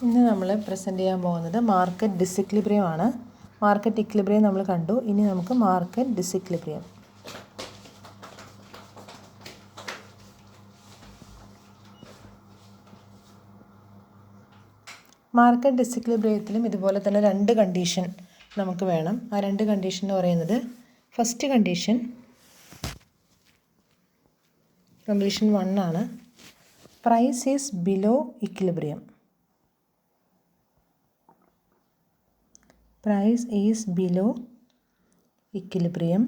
ഇന്ന് നമ്മൾ പ്രസൻറ്റ് ചെയ്യാൻ പോകുന്നത് മാർക്കറ്റ് ഡിസിക്ലിബ്രിയം ആണ്. മാർക്കറ്റ് ഇക്ലിബ്രിയം നമ്മൾ കണ്ടു. ഇനി നമുക്ക് മാർക്കറ്റ് ഡിസിക്ലിബ്രിയം. മാർക്കറ്റ് ഡിസിക്ലിബ്രിയത്തിലും ഇതുപോലെ തന്നെ രണ്ട് കണ്ടീഷൻ നമുക്ക് വേണം. ആ രണ്ട് കണ്ടീഷൻ എന്ന് പറയുന്നത്, ഫസ്റ്റ് കണ്ടീഷൻ 1 ആണ്. Price is below equilibrium. Price is below equilibrium.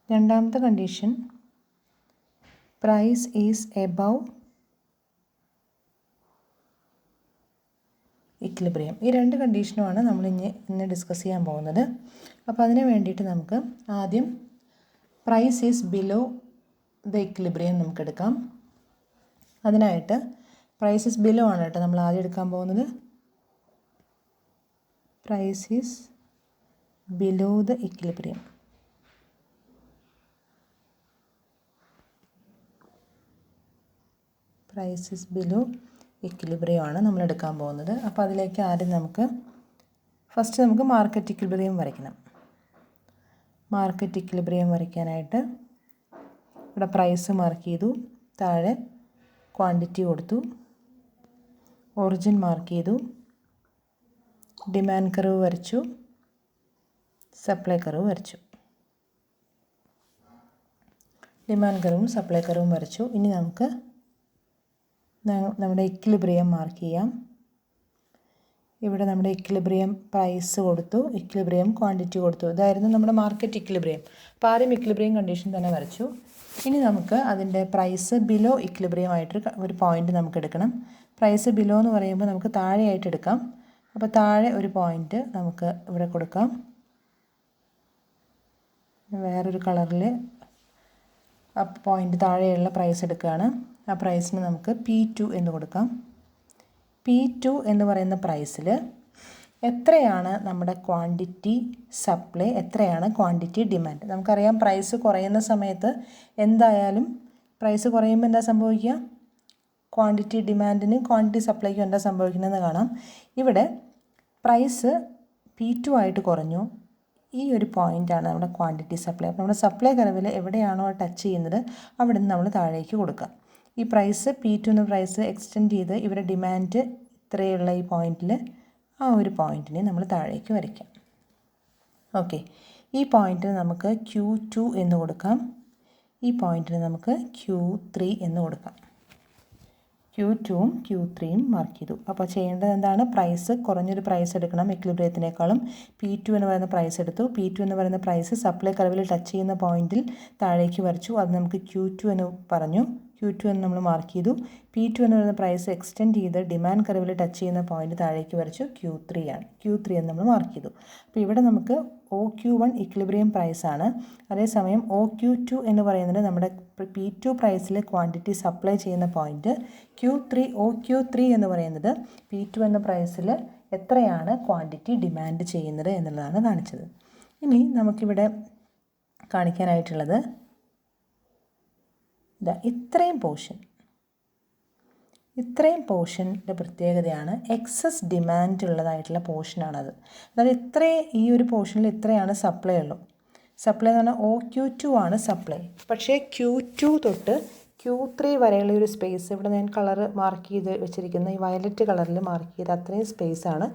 രണ്ടാമത്തെ condition, price is above equilibrium. ഈ രണ്ട് കണ്ടീഷനുമാണ് നമ്മൾ ഇന്ന് ഡിസ്കസ് ചെയ്യാൻ പോകുന്നത്. അപ്പോൾ അതിന് വേണ്ടിയിട്ട് നമുക്ക് ആദ്യം price is below the equilibrium നമുക്ക് എടുക്കാം. അതിനായിട്ട് പ്രൈസ് ഈസ് ബിലോ ആണ് കേട്ടോ നമ്മൾ ആദ്യം എടുക്കാൻ പോകുന്നത്. Price is below the equilibrium. Price is below equilibrium ആണ് നമ്മൾ എടുക്കാൻ പോകുന്നത്. അപ്പോൾ അതിലേക്ക് ആദ്യം ഫസ്റ്റ് നമുക്ക് മാർക്കറ്റ് ഇക്ലിബ്രിയം വരയ്ക്കണം. മാർക്കറ്റ് ഇക്ലിബ്രിയം വരയ്ക്കാനായിട്ട് ഇവിടെ പ്രൈസ് മാർക്ക് ചെയ്തു, താഴെ ക്വാണ്ടിറ്റി കൊടുത്തു, ഒറിജിൻ മാർക്ക് ചെയ്തു, ഡിമാൻഡ് കർവ് വരച്ചു, സപ്ലൈ കർവ് വരച്ചു. ഡിമാൻഡ് കർവും സപ്ലൈ കർവും വരച്ചു. ഇനി നമുക്ക് നമ്മുടെ ഇക്ലിബ്രിയം മാർക്ക് ചെയ്യാം. ഇവിടെ നമ്മുടെ ഇക്ലിബ്രിയം പ്രൈസ് കൊടുത്തു, ഇക്ലിബ്രിയം ക്വാണ്ടിറ്റി കൊടുത്തു. ഇതായിരുന്നു നമ്മുടെ മാർക്കറ്റ് ഇക്ലിബ്രിയം. അപ്പോൾ ആദ്യം ഇക്ലിബ്രിയം കണ്ടീഷൻ തന്നെ വരച്ചു. ഇനി നമുക്ക് അതിൻ്റെ പ്രൈസ് ബിലോ ഇക്ലിബ്രിയം ആയിട്ട് ഒരു പോയിൻ്റ് നമുക്ക് എടുക്കണം. പ്രൈസ് ബിലോ എന്ന് പറയുമ്പോൾ നമുക്ക് താഴെയായിട്ട് എടുക്കാം. അപ്പോൾ താഴെ ഒരു പോയിൻ്റ് നമുക്ക് ഇവിടെ കൊടുക്കാം. വേറൊരു കളറിൽ ആ പോയിൻ്റ് താഴെയുള്ള പ്രൈസ് എടുക്കുകയാണ്. ആ പ്രൈസിന് നമുക്ക് P2 എന്ന് കൊടുക്കാം. P2 എന്ന് പറയുന്ന പ്രൈസിൽ എത്രയാണ് നമ്മുടെ ക്വാണ്ടിറ്റി സപ്ലൈ, എത്രയാണ് ക്വാണ്ടിറ്റി ഡിമാൻഡ്. നമുക്കറിയാം പ്രൈസ് കുറയുന്ന സമയത്ത് എന്തായാലും പ്രൈസ് കുറയുമ്പോൾ എന്താ സംഭവിക്കുക, ക്വാണ്ടിറ്റി ഡിമാൻഡിനും ക്വാണ്ടിറ്റി സപ്ലൈക്കും എന്താ സംഭവിക്കുന്നതെന്ന് കാണാം. ഇവിടെ പ്രൈസ് P2 ആയിട്ട് കുറഞ്ഞു. ഈ ഒരു പോയിൻ്റാണ് നമ്മുടെ ക്വാണ്ടിറ്റി സപ്ലൈ. അപ്പോൾ നമ്മുടെ സപ്ലൈ കർവിൽ എവിടെയാണോ ടച്ച് ചെയ്യുന്നത് അവിടെ നിന്ന് നമ്മൾ താഴേക്ക് കൊടുക്കുക. ഈ പ്രൈസ് P2 എന്ന പ്രൈസ് എക്സ്റ്റെൻഡ് ചെയ്ത് ഇവിടെ ഡിമാൻഡ് ഇത്രയുള്ള ഈ പോയിൻറ്റിൽ ആ ഒരു പോയിൻറ്റിനെ നമ്മൾ താഴേക്ക് വരയ്ക്കാം. ഓക്കെ, ഈ പോയിൻറ്റിന് നമുക്ക് Q2 എന്ന് കൊടുക്കാം. ഈ പോയിൻറ്റിന് നമുക്ക് Q3 എന്ന് കൊടുക്കാം. Q2ഉം Q3യും മാർക്ക് ചെയ്തു. അപ്പോൾ ചെയ്യേണ്ടത് എന്താണ്, പ്രൈസ് കുറഞ്ഞൊരു പ്രൈസ് എടുക്കണം ഇക്ലിബ്രിയത്തിനേക്കാളും. P2 എന്ന് പറയുന്ന പ്രൈസ് എടുത്തു. P2 എന്ന് പറയുന്ന പ്രൈസ് സപ്ലൈ കർവിൽ ടച്ച് ചെയ്യുന്ന പോയിന്റിൽ താഴേക്ക് വരച്ചു. അത് നമുക്ക് Q2 എന്ന് പറഞ്ഞു. Q2 എന്ന് നമ്മൾ മാർക്ക് ചെയ്തു. P2 എന്ന് പറയുന്ന പ്രൈസ് എക്സ്റ്റെൻഡ് ചെയ്ത് ഡിമാൻഡ് കർവിൽ ടച്ച് ചെയ്യുന്ന പോയിന്റ് താഴേക്ക് വരച്ചു. Q3 ആണ്. Q3 എന്ന് നമ്മൾ മാർക്ക് ചെയ്തു. അപ്പോൾ ഇവിടെ നമുക്ക് OQ1 ഇക്ലിബ്രിയം പ്രൈസ് ആണ്. അതേസമയം OQ2 എന്ന് പറയുന്നത് നമ്മുടെ P2 പ്രൈസിൽ ക്വാണ്ടിറ്റി സപ്ലൈ ചെയ്യുന്ന പോയിന്റ്. OQ3 എന്ന് പറയുന്നത് P2 എന്ന പ്രൈസിൽ എത്രയാണ് ക്വാണ്ടിറ്റി ഡിമാൻഡ് ചെയ്യുന്നത് എന്നുള്ളതാണ് കാണിച്ചത്. ഇനി നമുക്കിവിടെ കാണിക്കാനായിട്ടുള്ളത് ഇത്രയും പോർഷൻ്റെ പ്രത്യേകതയാണ് എക്സസ് ഡിമാൻഡ് ഉള്ളതായിട്ടുള്ള പോർഷനാണത്. അതായത് ഈ ഒരു പോർഷനിൽ ഇത്രയാണ് സപ്ലൈ ഉള്ളൂ. സപ്ലൈ എന്ന് പറഞ്ഞാൽ OQ2 ആണ് സപ്ലൈ. പക്ഷേ Q2 തൊട്ട് Q3 വരെയുള്ള ഒരു സ്പേസ് ഇവിടെ ഞാൻ കളർ മാർക്ക് ചെയ്ത് വെച്ചിരിക്കുന്ന ഈ വയലറ്റ് കളറിൽ മാർക്ക് ചെയ്ത് അത്രയും സ്പേസാണ്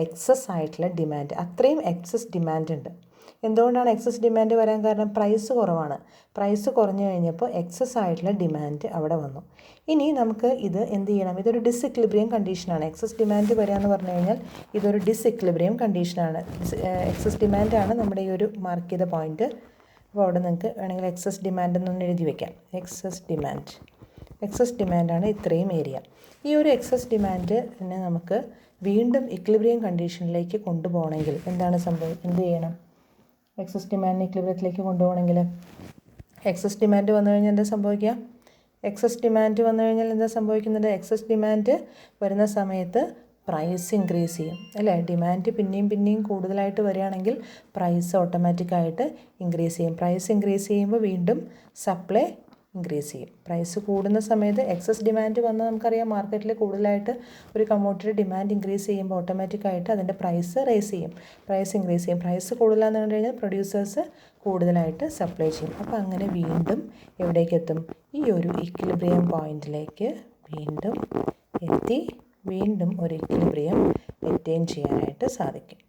എക്സസ് ആയിട്ടുള്ള ഡിമാൻഡ്. അത്രയും എക്സസ് ഡിമാൻഡ് ഉണ്ട്. എന്തുകൊണ്ടാണ് എക്സസ് ഡിമാൻഡ് വരാൻ കാരണം, പ്രൈസ് കുറവാണ്. പ്രൈസ് കുറഞ്ഞു കഴിഞ്ഞപ്പോൾ എക്സസ് ആയിട്ടുള്ള ഡിമാൻഡ് അവിടെ വന്നു. ഇനി നമുക്ക് ഇത് എന്ത് ചെയ്യണം, ഇതൊരു ഡിസിക്ലിബ്രിയം കണ്ടീഷനാണ്. എക്സസ് ഡിമാൻഡ് വരിക എന്ന് പറഞ്ഞു കഴിഞ്ഞാൽ ഇതൊരു ഡിസിക്ലിബ്രിയം കണ്ടീഷനാണ്. എക്സസ് ഡിമാൻഡാണ് നമ്മുടെ ഈ ഒരു മാർക്ക് ചെയ്ത പോയിന്റ്. അപ്പോൾ അവിടെ നിങ്ങൾക്ക് വേണമെങ്കിൽ എക്സസ് ഡിമാൻഡ് എന്നൊന്ന് എഴുതി വയ്ക്കാം. എക്സസ് ഡിമാൻഡാണ് ഇത്രയും ഏരിയ. ഈ ഒരു എക്സസ് ഡിമാൻഡിനെ നമുക്ക് വീണ്ടും ഇക്ലിബ്രിയം കണ്ടീഷനിലേക്ക് കൊണ്ടുപോകണമെങ്കിൽ എന്ത് ചെയ്യണം, എക്സസ് ഡിമാൻഡിനെ ഇക്ലിബ്രിയത്തിലേക്ക് കൊണ്ടുപോകണമെങ്കിൽ എക്സസ് ഡിമാൻഡ് വന്നു കഴിഞ്ഞാൽ എന്താ സംഭവിക്കുക, എക്സസ് ഡിമാൻഡ് വരുന്ന സമയത്ത് പ്രൈസ് ഇൻക്രീസ് ചെയ്യും അല്ലേ. ഡിമാൻഡ് പിന്നെയും കൂടുതലായിട്ട് വരികയാണെങ്കിൽ പ്രൈസ് ഓട്ടോമാറ്റിക്കായിട്ട് ഇൻക്രീസ് ചെയ്യും. പ്രൈസ് ഇൻക്രീസ് ചെയ്യുമ്പോൾ വീണ്ടും സപ്ലൈ ഇൻക്രീസ് ചെയ്യും. പ്രൈസ് കൂടുന്ന സമയത്ത് എക്സസ് ഡിമാൻഡ് വന്നാൽ നമുക്കറിയാം മാർക്കറ്റിൽ കൂടുതലായിട്ട് ഒരു കമ്മോഡിറ്റി ഡിമാൻഡ് ഇൻക്രീസ് ചെയ്യുമ്പോൾ ഓട്ടോമാറ്റിക്കായിട്ട് അതിൻ്റെ പ്രൈസ് റേസ് ചെയ്യും, പ്രൈസ് ഇൻക്രീസ് ചെയ്യും. പ്രൈസ് കൂടുതലാന്ന് കണ്ടു കഴിഞ്ഞാൽ പ്രൊഡ്യൂസേഴ്സ് കൂടുതലായിട്ട് സപ്ലൈ ചെയ്യും. അപ്പോൾ അങ്ങനെ വീണ്ടും എവിടേക്ക് എത്തും? ഈ ഒരു ഇക്വിലിബ്രിയം പോയിന്റിലേക്ക് വീണ്ടും എത്തി വീണ്ടും ഒരു ഇക്വിലിബ്രിയം അറ്റൈൻ ചെയ്യാനായിട്ട് സാധിക്കും.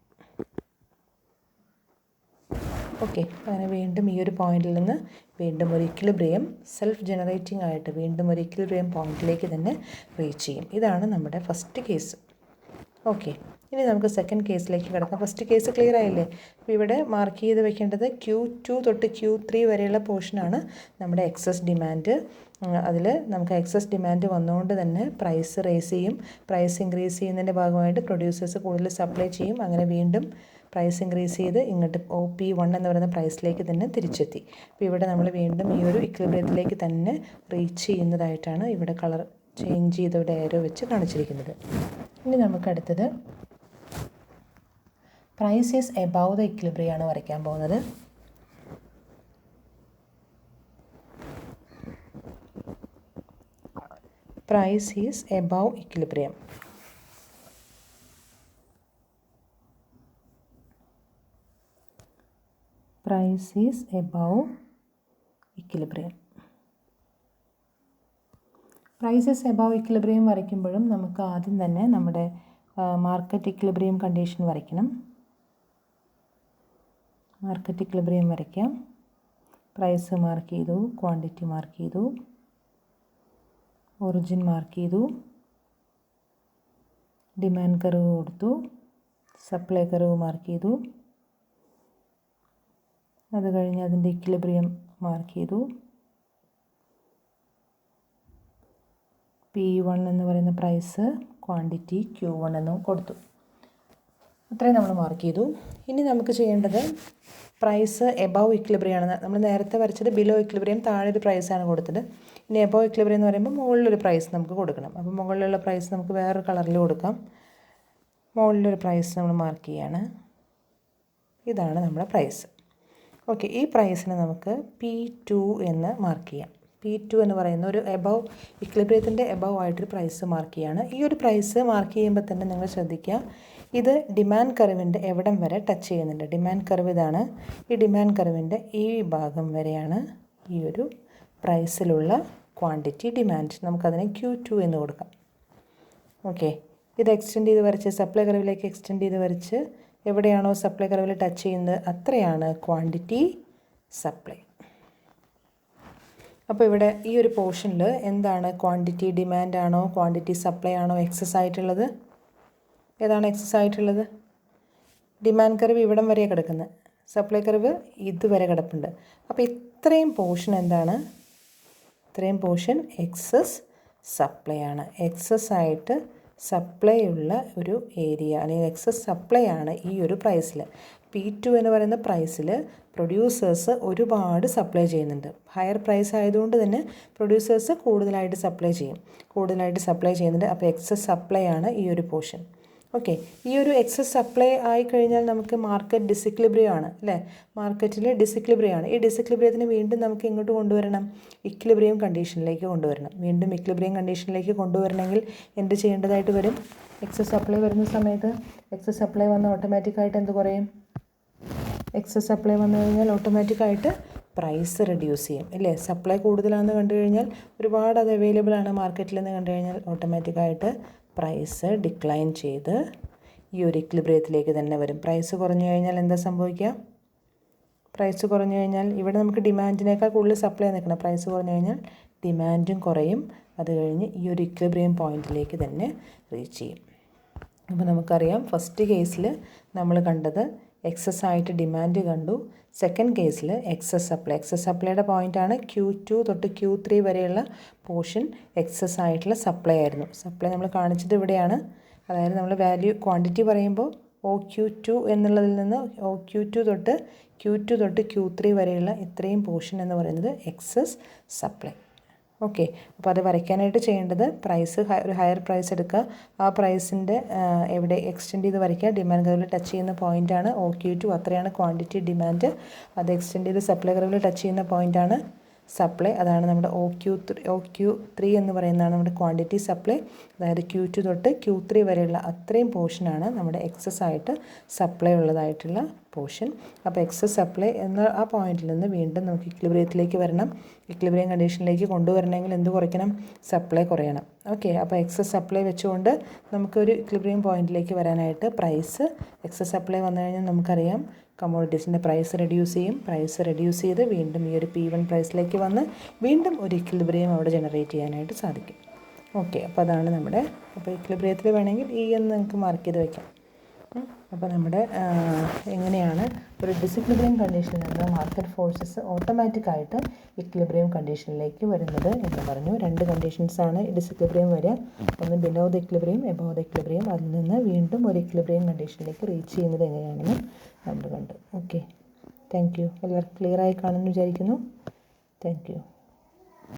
ഓക്കെ, അങ്ങനെ വീണ്ടും ഈ ഒരു പോയിന്റിൽ നിന്ന് വീണ്ടും ഒരു ഇക്വിലിബ്രിയം സെൽഫ് ജനറേറ്റിംഗ് ആയിട്ട് വീണ്ടും ഒരു ഇക്വിലിബ്രിയം പോയിന്റിലേക്ക് തന്നെ റീച്ച് ചെയ്യും. ഇതാണ് നമ്മുടെ ഫസ്റ്റ് കേസ്. ഓക്കെ, ഇനി നമുക്ക് സെക്കൻഡ് കേസിലേക്ക് കിടക്കാം. ഫസ്റ്റ് കേസ് ക്ലിയർ ആയില്ലേ? അപ്പോൾ ഇവിടെ മാർക്ക് ചെയ്ത് വെക്കേണ്ടത് Q2 തൊട്ട് Q3 വരെയുള്ള പോർഷനാണ് നമ്മുടെ എക്സസ് ഡിമാൻഡ്. അതിൽ നമുക്ക് എക്സസ് ഡിമാൻഡ് വന്നുകൊണ്ട് തന്നെ പ്രൈസ് റേസ് ചെയ്യും. പ്രൈസ് ഇൻക്രീസ് ചെയ്യുന്നതിൻ്റെ ഭാഗമായിട്ട് പ്രൊഡ്യൂസേഴ്സ് കൂടുതൽ സപ്ലൈ ചെയ്യും. അങ്ങനെ വീണ്ടും പ്രൈസ് ഇൻക്രീസ് ചെയ്ത് ഇങ്ങോട്ട് OP1 എന്ന് പറയുന്ന പ്രൈസിലേക്ക് തന്നെ തിരിച്ചെത്തി. അപ്പോൾ ഇവിടെ നമ്മൾ വീണ്ടും ഈ ഒരു ഇക്വിലിബ്രിയത്തിലേക്ക് തന്നെ റീച്ച് ചെയ്യുന്നതായിട്ടാണ് ഇവിടെ കളർ ചേഞ്ച് ചെയ്ത് ഇവിടെ ഏരോ വെച്ച് കാണിച്ചിരിക്കുന്നത്. ഇനി നമുക്ക് അടുത്തത് price is above the equilibrium ആണ് വരയ്ക്കാൻ പോകുന്നത്. Price is above equilibrium. Price is above equilibrium. Price is above equilibrium വരയ്ക്കുമ്പോഴും നമുക്ക് ആദ്യം തന്നെ നമ്മുടെ മാർക്കറ്റ് ഇക്വിലിബ്രിയം കണ്ടീഷൻ വരയ്ക്കണം. മാർക്കറ്റ് ഇക്വിലിബ്രിയം വരയ്ക്കാം. പ്രൈസ് മാർക്ക് ചെയ്തു, ക്വാണ്ടിറ്റി മാർക്ക് ചെയ്തു, ഒറിജിൻ മാർക്ക് ചെയ്തു, ഡിമാൻഡ് കർവ് കൊടുത്തു, സപ്ലൈ കർവ് മാർക്ക് ചെയ്തു, അത് കഴിഞ്ഞ് അതിൻ്റെ ഇക്വിലിബ്രിയം മാർക്ക് ചെയ്തു, P1 എന്ന് പറയുന്ന പ്രൈസ്, ക്വാണ്ടിറ്റി Q1 എന്നും കൊടുത്തു. അത്രയും നമ്മൾ മാർക്ക് ചെയ്തു. ഇനി നമുക്ക് ചെയ്യേണ്ടത് പ്രൈസ് എബവ് ഇക്വിലിബ്രിയം ആണ്. നമ്മൾ നേരത്തെ വരച്ചത് ബിലോ ഇക്വിലിബ്രിയം, താഴെ ഒരു പ്രൈസാണ് കൊടുത്തത്. ഇനി എബവ് ഇക്വിലിബ്രിയം എന്ന് പറയുമ്പോൾ മുകളിലൊരു പ്രൈസ് നമുക്ക് കൊടുക്കണം. അപ്പോൾ മുകളിലുള്ള പ്രൈസ് നമുക്ക് വേറൊരു കളറിൽ കൊടുക്കാം. മുകളിലൊരു പ്രൈസ് നമ്മൾ മാർക്ക് ചെയ്യാണ്. ഇതാണ് നമ്മുടെ പ്രൈസ്. ഓക്കെ, ഈ പ്രൈസിനെ നമുക്ക് P2 എന്ന് മാർക്ക് ചെയ്യാം. P2 എന്ന് പറയുന്ന ഒരു എബവ് ഇക്വിലിബ്രിയത്തിൻ്റെ എബവ് ആയിട്ടൊരു പ്രൈസ് മാർക്ക് ചെയ്യാണ്. ഈ ഒരു പ്രൈസ് മാർക്ക് ചെയ്യുമ്പോൾ തന്നെ നിങ്ങൾ ശ്രദ്ധിക്കുക, ഇത് ഡിമാൻഡ് കർവിൻ്റെ എവിടം വരെ ടച്ച് ചെയ്യുന്നുണ്ട്. ഡിമാൻഡ് കർവ് ഇതാണ്. ഈ ഡിമാൻഡ് കർവിൻ്റെ ഈ ഭാഗം വരെയാണ് ഈ ഒരു പ്രൈസിലുള്ള ക്വാണ്ടിറ്റി ഡിമാൻഡ്. നമുക്കതിനെ Q2 എന്ന് കൊടുക്കാം. ഓക്കെ, ഇത് എക്സ്റ്റെൻഡ് ചെയ്ത് വരച്ച് സപ്ലൈ കർവിലേക്ക് എക്സ്റ്റെൻഡ് ചെയ്ത് വരച്ച് എവിടെയാണോ സപ്ലൈ കർവിൽ ടച്ച് ചെയ്യുന്നത് അത്രയാണ് ക്വാണ്ടിറ്റി സപ്ലൈ. അപ്പോൾ ഇവിടെ ഈ ഒരു പോർഷനിൽ എന്താണ് ക്വാണ്ടിറ്റി ഡിമാൻഡ് ആണോ ക്വാണ്ടിറ്റി സപ്ലൈ ആണോ എക്സസ് ആയിട്ടുള്ളത്? ഏതാണ് എക്സസ് ആയിട്ടുള്ളത്? ഡിമാൻഡ് കർവ് ഇവിടം വരെ കിടക്കുന്നത്, സപ്ലൈ കർവ് ഇതുവരെ കിടപ്പുണ്ട്. അപ്പോൾ ഇത്രയും പോർഷൻ എന്താണ്? ഇത്രയും പോർഷൻ എക്സസ് സപ്ലൈ ആണ്. എക്സസ് ആയിട്ട് സപ്ലൈ ഉള്ള ഒരു ഏരിയ അല്ലെങ്കിൽ എക്സസ് സപ്ലൈ ആണ് ഈ ഒരു പ്രൈസിൽ. P2 എന്ന് പറയുന്ന പ്രൈസിൽ പ്രൊഡ്യൂസേഴ്സ് ഒരുപാട് സപ്ലൈ ചെയ്യുന്നുണ്ട്. ഹയർ പ്രൈസ് ആയതുകൊണ്ട് തന്നെ പ്രൊഡ്യൂസേഴ്സ് കൂടുതലായിട്ട് സപ്ലൈ ചെയ്യുന്നുണ്ട്. അപ്പോൾ എക്സസ് സപ്ലൈ ആണ് ഈ ഒരു പോർഷൻ. ഓക്കെ, ഈ ഒരു എക്സസ് സപ്ലൈ ആയിക്കഴിഞ്ഞാൽ നമുക്ക് മാർക്കറ്റ് ഡിസിക്വിലിബ്രിയം ആണ് അല്ലേ? മാർക്കറ്റിൽ ഡിസിക്വിലിബ്രിയം ആണ്. ഈ ഡിസിക്വിലിബ്രിയത്തിന് വീണ്ടും നമുക്ക് ഇങ്ങോട്ട് കൊണ്ടുവരണം, ഇക്വിലിബ്രിയം കണ്ടീഷനിലേക്ക് കൊണ്ടുവരണം. വീണ്ടും ഇക്വിലിബ്രിയം കണ്ടീഷനിലേക്ക് കൊണ്ടുവരണമെങ്കിൽ എന്ത് ചെയ്യേണ്ടതായിട്ട് വരും? എക്സസ് സപ്ലൈ വരുന്ന സമയത്ത് എക്സസ് സപ്ലൈ വന്ന് ഓട്ടോമാറ്റിക്കായിട്ട് എന്ത് കുറയും? എക്സസ് സപ്ലൈ വന്നു കഴിഞ്ഞാൽ ഓട്ടോമാറ്റിക്കായിട്ട് പ്രൈസ് റെഡ്യൂസ് ചെയ്യും അല്ലേ? സപ്ലൈ കൂടുതലാണെന്ന് കണ്ടു കഴിഞ്ഞാൽ, ഒരുപാട് അത് അവൈലബിൾ ആണ് മാർക്കറ്റിലെന്ന് കണ്ടു കഴിഞ്ഞാൽ ഓട്ടോമാറ്റിക്കായിട്ട് പ്രൈസ് ഡിക്ലൈൻ ചെയ്ത് ഈ ഒരു ഇക്വിലിബ്രിയത്തിലേക്ക് തന്നെ വരും. പ്രൈസ് കുറഞ്ഞു കഴിഞ്ഞാൽ എന്താ സംഭവിക്കുക? പ്രൈസ് കുറഞ്ഞു കഴിഞ്ഞാൽ ഇവിടെ നമുക്ക് ഡിമാൻഡിനേക്കാൾ കൂടുതൽ സപ്ലൈ നിൽക്കണം. പ്രൈസ് കുറഞ്ഞു കഴിഞ്ഞാൽ ഡിമാൻഡും കുറയും. അത് കഴിഞ്ഞ് ഈ ഒരു ഇക്വിലിബ്രിയം പോയിന്റിലേക്ക് തന്നെ റീച്ച് ചെയ്യും. അപ്പോൾ നമുക്കറിയാം ഫസ്റ്റ് കേസിൽ നമ്മൾ കണ്ടത് എക്സസ് ആയിട്ട് ഡിമാൻഡ് കണ്ടു. സെക്കൻഡ് കേസിൽ എക്സസ് സപ്ലൈയുടെ പോയിൻ്റാണ് Q2 തൊട്ട് Q3 വരെയുള്ള പോർഷൻ എക്സസ് ആയിട്ടുള്ള സപ്ലൈ ആയിരുന്നു. സപ്ലൈ നമ്മൾ കാണിച്ചത് ഇവിടെയാണ്. അതായത് നമ്മൾ വാല്യൂ ക്വാണ്ടിറ്റി പറയുമ്പോൾ OQ2 എന്നുള്ളതിൽ നിന്ന് OQ2 തൊട്ട് Q3 വരെയുള്ള ഇത്രയും പോർഷൻ എന്ന് പറയുന്നത് എക്സസ് സപ്ലൈ. ഓക്കെ, അപ്പോൾ അത് വരയ്ക്കാനായിട്ട് ചെയ്യേണ്ടത് പ്രൈസ് ഒരു ഹയർ പ്രൈസ് എടുക്കുക. ആ പ്രൈസിൻ്റെ എവിടെ എക്സ്റ്റെൻഡ് ചെയ്ത് വരയ്ക്കുക. ഡിമാൻഡ് കർവിൽ ടച്ച് ചെയ്യുന്ന പോയിൻ്റാണ് OQ2, അത്രയാണ് ക്വാണ്ടിറ്റി ഡിമാൻഡ്. അത് എക്സ്റ്റെൻഡ് ചെയ്ത് സപ്ലൈ കർവിൽ ടച്ച് ചെയ്യുന്ന പോയിൻ്റാണ് സപ്ലൈ, അതാണ് നമ്മുടെ OQ3 എന്ന് പറയുന്നതാണ് നമ്മുടെ ക്വാണ്ടിറ്റി സപ്ലൈ. അതായത് Q2 തൊട്ട് Q3 വരെയുള്ള അത്രയും പോർഷനാണ് നമ്മുടെ എക്സസ് ആയിട്ട് സപ്ലൈ ഉള്ളതായിട്ടുള്ള പോർഷൻ. അപ്പോൾ എക്സസ് സപ്ലൈ എന്ന ആ പോയിന്റിൽ നിന്ന് വീണ്ടും നമുക്ക് ഇക്വിലിബ്രിയത്തിലേക്ക് വരണം. ഇക്വിലിബ്രിയം കണ്ടീഷനിലേക്ക് കൊണ്ടുവരണമെങ്കിൽ എന്ത് കുറയ്ക്കണം? സപ്ലൈ കുറയണം. ഓക്കെ, അപ്പോൾ എക്സസ് സപ്ലൈ വെച്ചുകൊണ്ട് നമുക്കൊരു ഇക്വിലിബ്രിയം പോയിന്റിലേക്ക് വരാനായിട്ട് എക്സസ് സപ്ലൈ വന്നു കഴിഞ്ഞാൽ നമുക്കറിയാം കമ്മോഡിറ്റീസിൻ്റെ പ്രൈസ് റെഡ്യൂസ് ചെയ്യും. പ്രൈസ് റെഡ്യൂസ് ചെയ്ത് വീണ്ടും ഈ ഒരു P1 പ്രൈസിലേക്ക് വന്ന് വീണ്ടും ഒരു ഇക്വിലിബ്രിയം അവിടെ ജനറേറ്റ് ചെയ്യാനായിട്ട് സാധിക്കും. ഓക്കെ, അപ്പോൾ അതാണ് നമ്മുടെ, അപ്പോൾ ഇക്വിലിബ്രിയത്തിൽ വേണമെങ്കിൽ എന്ന് നിങ്ങൾക്ക് മാർക്ക് ചെയ്ത് വയ്ക്കാം. അപ്പോൾ നമ്മുടെ എങ്ങനെയാണ് ഒരു ഡിസിക്വിലിബ്രിയം കണ്ടീഷനിൽ നിന്ന് മാർക്കറ്റ് ഫോഴ്സസ് ഓട്ടോമാറ്റിക്കായിട്ട് ഇക്വിലിബ്രിയം കണ്ടീഷനിലേക്ക് വരുന്നത് എന്ന് പറഞ്ഞു. 2 കണ്ടീഷൻസാണ് ഡിസിക്വിലിബ്രിയം വരിക. ഒന്ന് below the equilibrium, above the equilibrium. അതിൽ നിന്ന് വീണ്ടും ഒരു ഇക്വിലിബ്രിയം കണ്ടീഷനിലേക്ക് റീച്ച് ചെയ്യുന്നത് എങ്ങനെയാണെന്ന് നമ്മൾ കണ്ടു. Okay, thank you. എല്ലാവർക്കും ക്ലിയറായി കാണുമെന്ന് വിചാരിക്കുന്നു. Thank you.